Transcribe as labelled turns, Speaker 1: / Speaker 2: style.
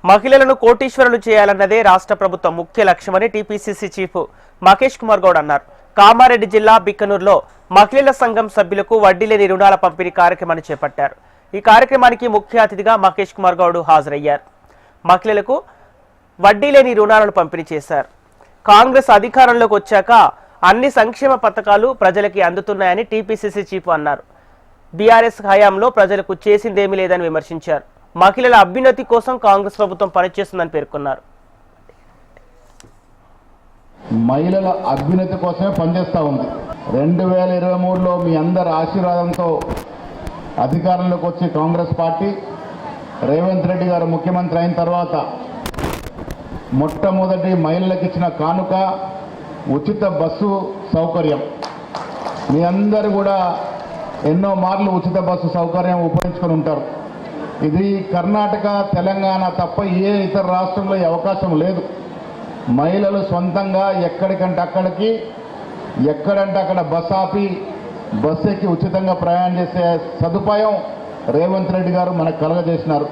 Speaker 1: మహిళలను కోటీశ్వరులు చేయాలన్నదే రాష్ట్ర ప్రభుత్వం ముఖ్య లక్ష్యమని టీపీసీసీ చీఫ్ మహేష్ కుమార్ గౌడ్ అన్నారు. కామారెడ్డి జిల్లా బిక్కనూరులో మహిళల సంఘం సభ్యులకు వడ్డీ లేని రుణాల పంపిణీ కార్యక్రమాన్ని చేపట్టారు. ఈ కార్యక్రమానికి ముఖ్య అతిథిగా మహేష్ కుమార్ గౌడ్ హాజరయ్యారు. మహిళలకు వడ్డీ లేని రుణాలను పంపిణీ చేశారు. కాంగ్రెస్ అధికారంలోకి వచ్చాక అన్ని సంక్షేమ పథకాలు ప్రజలకి అందుతున్నాయని టీపీసీసీ చీఫ్ అన్నారు. బీఆర్ఎస్ హయాంలో ప్రజలకు చేసిందేమీ లేదని విమర్శించారు. మహిళల అభ్యున్నతి కోసం కాంగ్రెస్ ప్రభుత్వం పనిచేస్తుందని పేర్కొన్నారు.
Speaker 2: మహిళల అభ్యున్నతి కోసమే పనిచేస్తూ ఉంది. 2023లో మీ అందరి ఆశీర్వాదంతో అధికారంలోకి వచ్చి కాంగ్రెస్ పార్టీ రేవంత్ రెడ్డి గారు ముఖ్యమంత్రి అయిన తర్వాత మొట్టమొదటి మహిళలకు ఇచ్చిన కానుక ఉచిత బస్సు సౌకర్యం. మీ అందరూ కూడా ఎన్నో మార్లు ఉచిత బస్సు సౌకర్యం ఉపయోగించుకొని ఉంటారు. ఇది కర్ణాటక, తెలంగాణ తప్ప ఏ ఇతర రాష్ట్రంలో ఈ అవకాశం లేదు. మహిళలు సొంతంగా ఎక్కడికంటే అక్కడికి, ఎక్కడంటే అక్కడ బస్ ఆపి బస్సు ఎక్కి ఉచితంగా ప్రయాణం చేసే సదుపాయం రేవంత్ రెడ్డి గారు మనకు కలగజేసినారు.